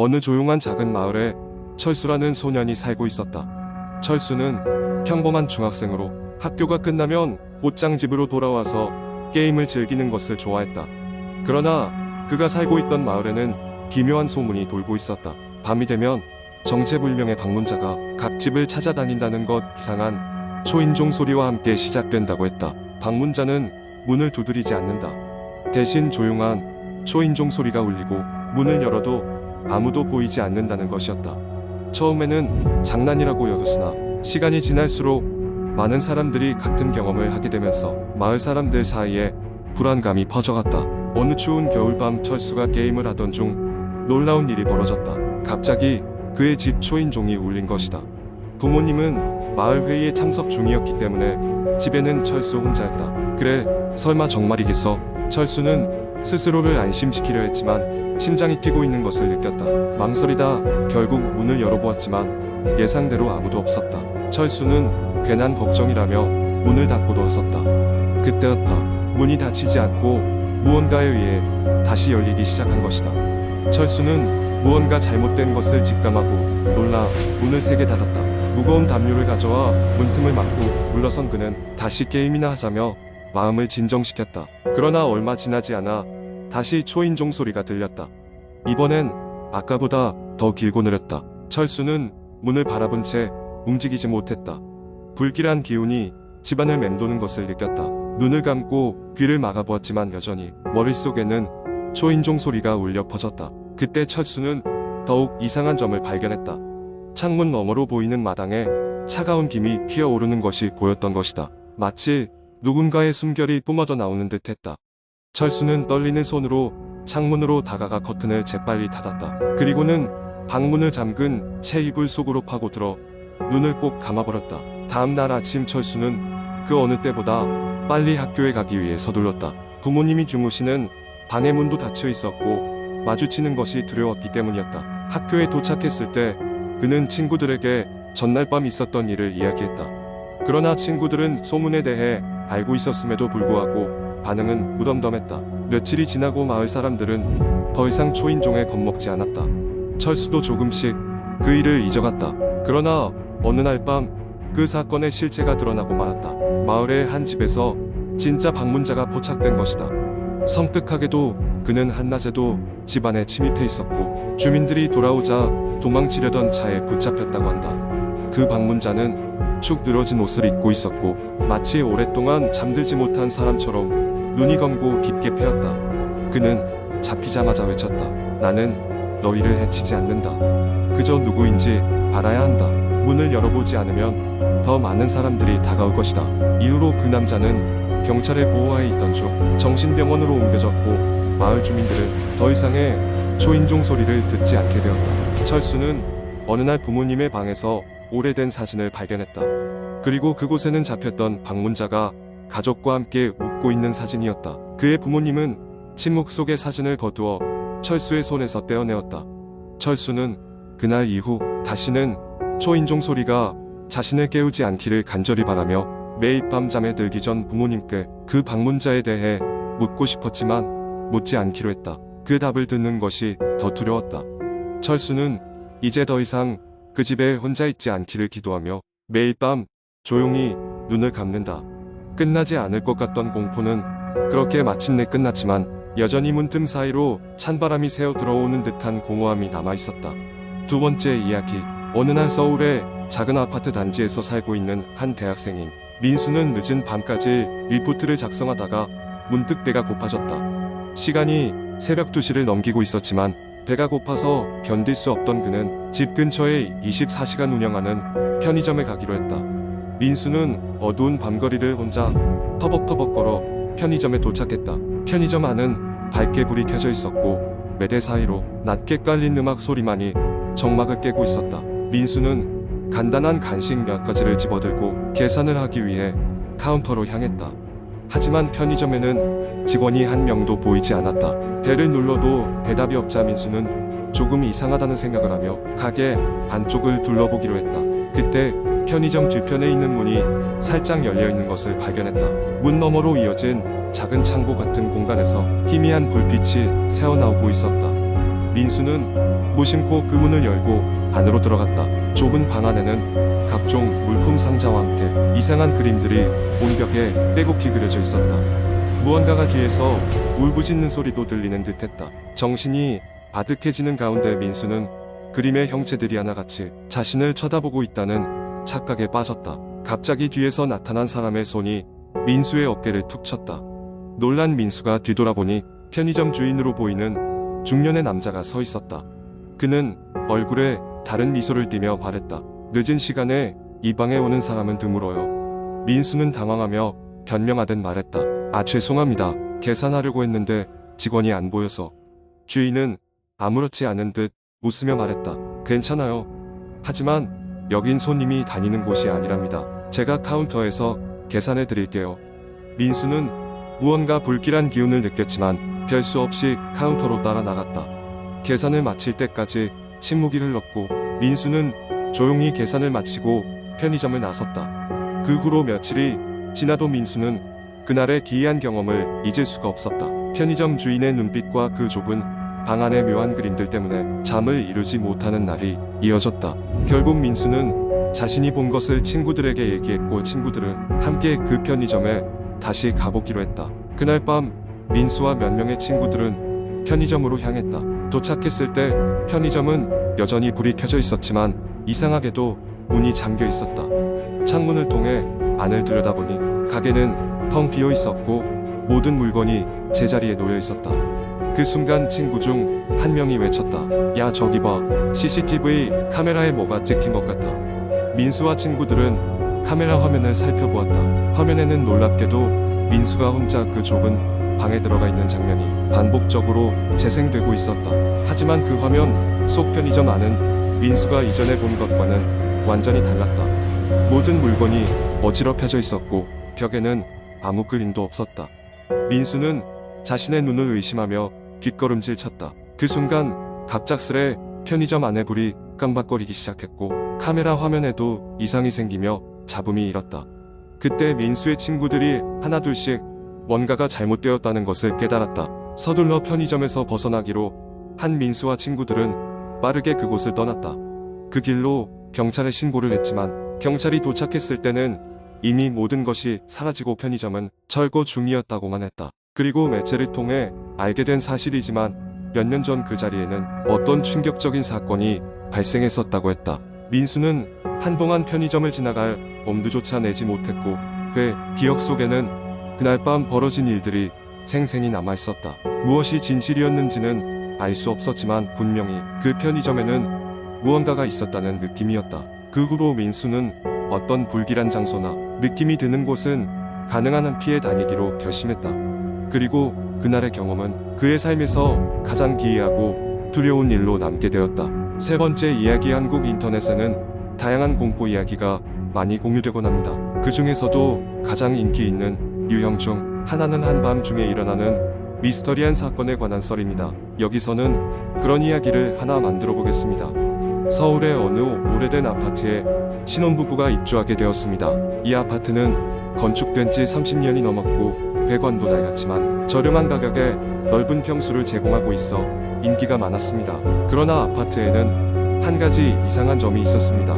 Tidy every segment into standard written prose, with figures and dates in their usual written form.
어느 조용한 작은 마을에 철수라는 소년이 살고 있었다. 철수는 평범한 중학생으로 학교가 끝나면 곧장 집으로 돌아와서 게임을 즐기는 것을 좋아했다. 그러나 그가 살고 있던 마을에는 기묘한 소문이 돌고 있었다. 밤이 되면 정체불명의 방문자가 각 집을 찾아다닌다는 것. 이상한 초인종 소리와 함께 시작된다고 했다. 방문자는 문을 두드리지 않는다. 대신 조용한 초인종 소리가 울리고 문을 열어도 아무도 보이지 않는다는 것이었다. 처음에는 장난이라고 여겼으나 시간이 지날수록 많은 사람들이 같은 경험을 하게 되면서 마을 사람들 사이에 불안감이 퍼져갔다. 어느 추운 겨울밤 철수가 게임을 하던 중 놀라운 일이 벌어졌다. 갑자기 그의 집 초인종이 울린 것이다. 부모님은 마을 회의에 참석 중이었기 때문에 집에는 철수 혼자였다. 그래, 설마 정말이겠어? 철수는 스스로를 안심시키려 했지만 심장이 뛰고 있는 것을 느꼈다. 망설이다 결국 문을 열어보았지만 예상대로 아무도 없었다. 철수는 괜한 걱정이라며 문을 닫고 돌아섰다. 그때였다. 문이 닫히지 않고 무언가에 의해 다시 열리기 시작한 것이다. 철수는 무언가 잘못된 것을 직감하고 놀라 문을 세게 닫았다. 무거운 담요를 가져와 문틈을 막고 물러선 그는 다시 게임이나 하자며 마음을 진정시켰다. 그러나 얼마 지나지 않아 다시 초인종 소리가 들렸다. 이번엔 아까보다 더 길고 느렸다. 철수는 문을 바라본 채 움직이지 못했다. 불길한 기운이 집안을 맴도는 것을 느꼈다. 눈을 감고 귀를 막아보았지만 여전히 머릿속에는 초인종 소리가 울려 퍼졌다. 그때 철수는 더욱 이상한 점을 발견했다. 창문 너머로 보이는 마당에 차가운 김이 피어오르는 것이 보였던 것이다. 마치 누군가의 숨결이 뿜어져 나오는 듯했다. 철수는 떨리는 손으로 창문으로 다가가 커튼을 재빨리 닫았다. 그리고는 방문을 잠근 채 이불 속으로 파고들어 눈을 꼭 감아버렸다. 다음 날 아침 철수는 그 어느 때보다 빨리 학교에 가기 위해 서둘렀다. 부모님이 주무시는 방의 문도 닫혀 있었고 마주치는 것이 두려웠기 때문이었다. 학교에 도착했을 때 그는 친구들에게 전날 밤 있었던 일을 이야기했다. 그러나 친구들은 소문에 대해 알고 있었음에도 불구하고 반응은 무덤덤했다. 며칠이 지나고 마을 사람들은 더 이상 초인종에 겁먹지 않았다. 철수도 조금씩 그 일을 잊어갔다. 그러나 어느 날 밤 그 사건의 실체가 드러나고 말았다. 마을의 한 집에서 진짜 방문자가 포착된 것이다. 섬뜩하게도 그는 한낮에도 집안에 침입해 있었고 주민들이 돌아오자 도망치려던 차에 붙잡혔다고 한다. 그 방문자는 축 늘어진 옷을 입고 있었고 마치 오랫동안 잠들지 못한 사람처럼 눈이 검고 깊게 패였다. 그는 잡히자마자 외쳤다. 나는 너희를 해치지 않는다. 그저 누구인지 알아야 한다. 문을 열어보지 않으면 더 많은 사람들이 다가올 것이다. 이후로 그 남자는 경찰의 보호하에 있던 중 정신병원으로 옮겨졌고 마을 주민들은 더 이상의 초인종 소리를 듣지 않게 되었다. 철수는 어느 날 부모님의 방에서 오래된 사진을 발견했다. 그리고 그곳에는 잡혔던 방문자가 가족과 함께 웃고 있는 사진이었다. 그의 부모님은 침묵 속에 사진을 거두어 철수의 손에서 떼어내었다. 철수는 그날 이후 다시는 초인종 소리가 자신을 깨우지 않기를 간절히 바라며 매일 밤 잠에 들기 전 부모님께 그 방문자에 대해 묻고 싶었지만 묻지 않기로 했다. 그 답을 듣는 것이 더 두려웠다. 철수는 이제 더 이상 그 집에 혼자 있지 않기를 기도하며 매일 밤 조용히 눈을 감는다. 끝나지 않을 것 같던 공포는 그렇게 마침내 끝났지만 여전히 문틈 사이로 찬바람이 새어 들어오는 듯한 공허함이 남아있었다. 두 번째 이야기. 어느 날 서울의 작은 아파트 단지에서 살고 있는 한 대학생인 민수는 늦은 밤까지 리포트를 작성하다가 문득 배가 고파졌다. 시간이 새벽 2시를 넘기고 있었지만 배가 고파서 견딜 수 없던 그는 집 근처에 24시간 운영하는 편의점에 가기로 했다. 민수는 어두운 밤거리를 혼자 터벅터벅 걸어 편의점에 도착했다. 편의점 안은 밝게 불이 켜져 있었고 매대 사이로 낮게 깔린 음악 소리만이 정막을 깨고 있었다. 민수는 간단한 간식 몇 가지를 집어들고 계산을 하기 위해 카운터로 향했다. 하지만 편의점에는 직원이 한 명도 보이지 않았다. 배를 눌러도 대답이 없자 민수는 조금 이상하다는 생각을 하며 가게 안쪽을 둘러보기로 했다. 그때 편의점 뒤편에 있는 문이 살짝 열려있는 것을 발견했다. 문 너머로 이어진 작은 창고 같은 공간에서 희미한 불빛이 새어나오고 있었다. 민수는 무심코 그 문을 열고 안으로 들어갔다. 좁은 방 안에는 각종 물품 상자와 함께 이상한 그림들이 온 벽에 빼곡히 그려져 있었다. 무언가가 뒤에서 울부짖는 소리도 들리는 듯했다. 정신이 아득해지는 가운데 민수는 그림의 형체들이 하나같이 자신을 쳐다보고 있다는 착각에 빠졌다. 갑자기 뒤에서 나타난 사람의 손이 민수의 어깨를 툭 쳤다. 놀란 민수가 뒤돌아보니 편의점 주인으로 보이는 중년의 남자가 서 있었다. 그는 얼굴에 다른 미소를 띠며 말했다. 늦은 시간에 이 방에 오는 사람은 드물어요. 민수는 당황하며 변명하듯 말했다. 아, 죄송합니다. 계산하려고 했는데 직원이 안 보여서. 주인은 아무렇지 않은 듯 웃으며 말했다. 괜찮아요. 하지만 여긴 손님이 다니는 곳이 아니랍니다. 제가 카운터에서 계산해 드릴게요. 민수는 무언가 불길한 기운을 느꼈지만 별 수 없이 카운터로 따라 나갔다. 계산을 마칠 때까지 침묵이 흘렀고 민수는 조용히 계산을 마치고 편의점을 나섰다. 그 후로 며칠이 지나도 민수는 그날의 기이한 경험을 잊을 수가 없었다. 편의점 주인의 눈빛과 그 좁은 방 안의 묘한 그림들 때문에 잠을 이루지 못하는 날이 이어졌다. 결국 민수는 자신이 본 것을 친구들에게 얘기했고 친구들은 함께 그 편의점에 다시 가보기로 했다. 그날 밤 민수와 몇 명의 친구들은 편의점으로 향했다. 도착했을 때 편의점은 여전히 불이 켜져 있었지만 이상하게도 문이 잠겨 있었다. 창문을 통해 안을 들여다보니 가게는 텅 비어 있었고 모든 물건이 제자리에 놓여 있었다. 그 순간 친구 중 한 명이 외쳤다. 야, 저기 봐. CCTV 카메라에 뭐가 찍힌 것 같아. 민수와 친구들은 카메라 화면을 살펴보았다. 화면에는 놀랍게도 민수가 혼자 그 좁은 방에 들어가 있는 장면이 반복적으로 재생되고 있었다. 하지만 그 화면 속 편의점 안은 민수가 이전에 본 것과는 완전히 달랐다. 모든 물건이 어지럽혀져 있었고 벽에는 아무 그림도 없었다. 민수는 자신의 눈을 의심하며 뒷걸음질 쳤다. 그 순간 갑작스레 편의점 안에 불이 깜박거리기 시작했고 카메라 화면에도 이상이 생기며 잡음이 일었다. 그때 민수의 친구들이 하나둘씩 뭔가가 잘못되었다는 것을 깨달았다. 서둘러 편의점에서 벗어나기로 한 민수와 친구들은 빠르게 그곳을 떠났다. 그 길로 경찰에 신고를 했지만 경찰이 도착했을 때는 이미 모든 것이 사라지고 편의점은 철거 중이었다고만 했다. 그리고 매체를 통해 알게 된 사실이지만 몇 년 전 그 자리에는 어떤 충격적인 사건이 발생했었다고 했다. 민수는 한동안 편의점을 지나갈 엄두조차 내지 못했고 그의 기억 속에는 그날 밤 벌어진 일들이 생생히 남아있었다. 무엇이 진실이었는지는 알 수 없었지만 분명히 그 편의점에는 무언가가 있었다는 느낌이었다. 그 후로 민수는 어떤 불길한 장소나 느낌이 드는 곳은 가능한 한 피해 다니기로 결심했다. 그리고 그날의 경험은 그의 삶에서 가장 기이하고 두려운 일로 남게 되었다. 세 번째 이야기. 한국 인터넷에는 다양한 공포 이야기가 많이 공유되곤 합니다. 그 중에서도 가장 인기 있는 유형 중 하나는 한밤중에 일어나는 미스터리한 사건에 관한 썰입니다. 여기서는 그런 이야기를 하나 만들어 보겠습니다. 서울의 어느 오래된 아파트에 신혼부부가 입주하게 되었습니다. 이 아파트는 건축된 지 30년이 넘었고 배관도 낡았지만 저렴한 가격에 넓은 평수를 제공하고 있어 인기가 많았습니다. 그러나 아파트에는 한 가지 이상한 점이 있었습니다.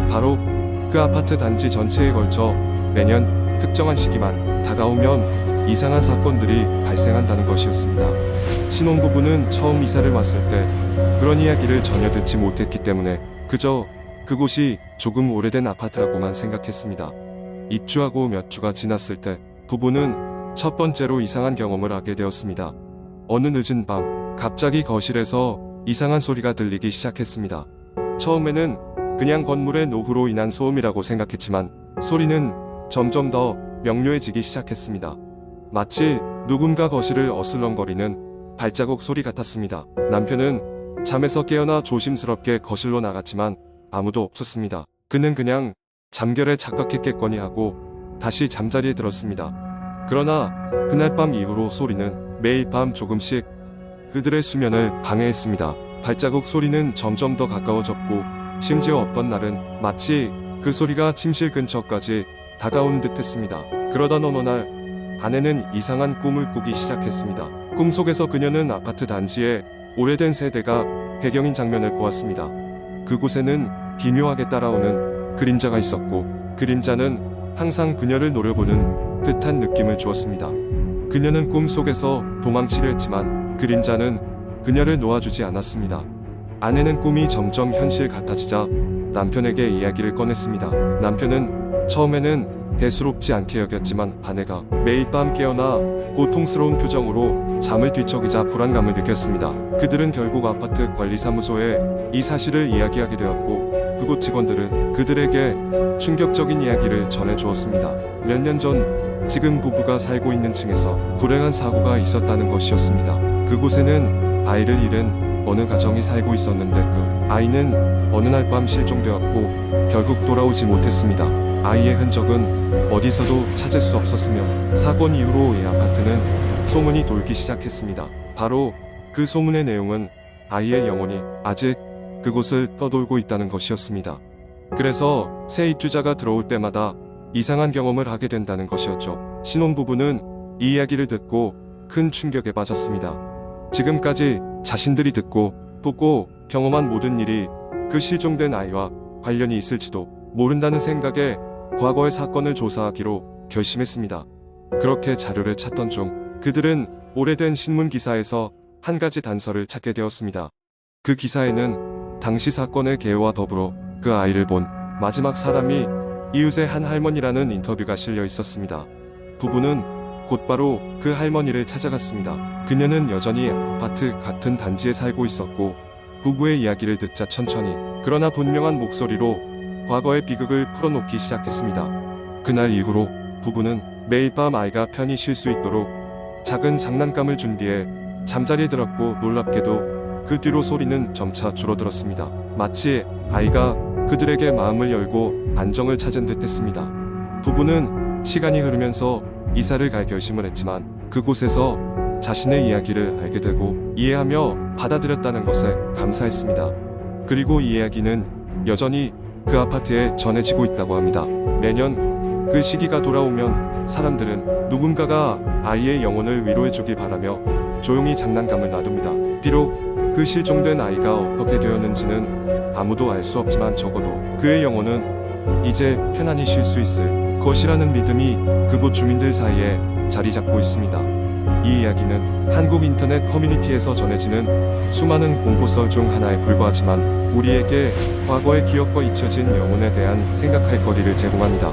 바로 그 아파트 단지 전체에 걸쳐 매년 특정한 시기만 다가오면 이상한 사건들이 발생한다는 것이었습니다. 신혼부부는 처음 이사를 왔을 때 그런 이야기를 전혀 듣지 못했기 때문에 그저 그곳이 조금 오래된 아파트라고만 생각했습니다. 입주하고 몇 주가 지났을 때 부부는 첫 번째로 이상한 경험을 하게 되었습니다. 어느 늦은 밤 갑자기 거실에서 이상한 소리가 들리기 시작했습니다. 처음에는 그냥 건물의 노후로 인한 소음이라고 생각했지만 소리는 점점 더 명료해지기 시작했습니다. 마치 누군가 거실을 어슬렁거리는 발자국 소리 같았습니다. 남편은 잠에서 깨어나 조심스럽게 거실로 나갔지만 아무도 없었습니다. 그는 그냥 잠결에 착각했겠거니 하고 다시 잠자리에 들었습니다. 그러나 그날 밤 이후로 소리는 매일 밤 조금씩 그들의 수면을 방해했습니다. 발자국 소리는 점점 더 가까워졌고 심지어 어떤 날은 마치 그 소리가 침실 근처까지 다가온 듯 했습니다. 그러던 어느 날 아내는 이상한 꿈을 꾸기 시작했습니다. 꿈속에서 그녀는 아파트 단지에 오래된 세대가 배경인 장면을 보았습니다. 그곳에는 기묘하게 따라오는 그림자가 있었고, 그림자는 항상 그녀를 노려보는 듯한 느낌을 주었습니다. 그녀는 꿈속에서 도망치려 했지만 그림자는 그녀를 놓아주지 않았습니다. 아내는 꿈이 점점 현실 같아지자 남편에게 이야기를 꺼냈습니다. 남편은 처음에는 대수롭지 않게 여겼지만 아내가 매일 밤 깨어나 고통스러운 표정으로 잠을 뒤척이자 불안감을 느꼈습니다. 그들은 결국 아파트 관리사무소에 이 사실을 이야기하게 되었고, 그곳 직원들은 그들에게 충격적인 이야기를 전해주었습니다. 몇 년 전 지금 부부가 살고 있는 층에서 불행한 사고가 있었다는 것이었습니다. 그곳에는 아이를 잃은 어느 가정이 살고 있었는데, 그 아이는 어느 날 밤 실종되었고 결국 돌아오지 못했습니다. 아이의 흔적은 어디서도 찾을 수 없었으며, 사건 이후로 이 아파트는 소문이 돌기 시작했습니다. 바로 그 소문의 내용은 아이의 영혼이 아직 그곳을 떠돌고 있다는 것이었습니다. 그래서 새 입주자가 들어올 때마다 이상한 경험을 하게 된다는 것이었죠. 신혼부부는 이 이야기를 듣고 큰 충격에 빠졌습니다. 지금까지 자신들이 듣고 보고 경험한 모든 일이 그 실종된 아이와 관련이 있을지도 모른다는 생각에 과거의 사건을 조사하기로 결심했습니다. 그렇게 자료를 찾던 중 그들은 오래된 신문 기사에서 한 가지 단서를 찾게 되었습니다. 그 기사에는 당시 사건의 개요와 더불어 그 아이를 본 마지막 사람이 이웃의 한 할머니라는 인터뷰가 실려 있었습니다. 부부는 곧바로 그 할머니를 찾아갔습니다. 그녀는 여전히 아파트 같은 단지에 살고 있었고, 부부의 이야기를 듣자 천천히 그러나 분명한 목소리로 과거의 비극을 풀어놓기 시작했습니다. 그날 이후로 부부는 매일 밤 아이가 편히 쉴 수 있도록 작은 장난감을 준비해 잠자리에 들었고, 놀랍게도 그 뒤로 소리는 점차 줄어들었습니다. 마치 아이가 그들에게 마음을 열고 안정을 찾은 듯 했습니다. 부부는 시간이 흐르면서 이사를 갈 결심을 했지만 그곳에서 자신의 이야기를 알게 되고 이해하며 받아들였다는 것에 감사했습니다. 그리고 이 이야기는 여전히 그 아파트에 전해지고 있다고 합니다. 매년 그 시기가 돌아오면 사람들은 누군가가 아이의 영혼을 위로해주길 바라며 조용히 장난감을 놔둡니다. 비록 그 실종된 아이가 어떻게 되었는지는 아무도 알 수 없지만 적어도 그의 영혼은 이제 편안히 쉴 수 있을 것이라는 믿음이 그곳 주민들 사이에 자리 잡고 있습니다. 이 이야기는 한국 인터넷 커뮤니티에서 전해지는 수많은 공포썰 중 하나에 불과하지만 우리에게 과거의 기억과 잊혀진 영혼에 대한 생각할 거리를 제공합니다.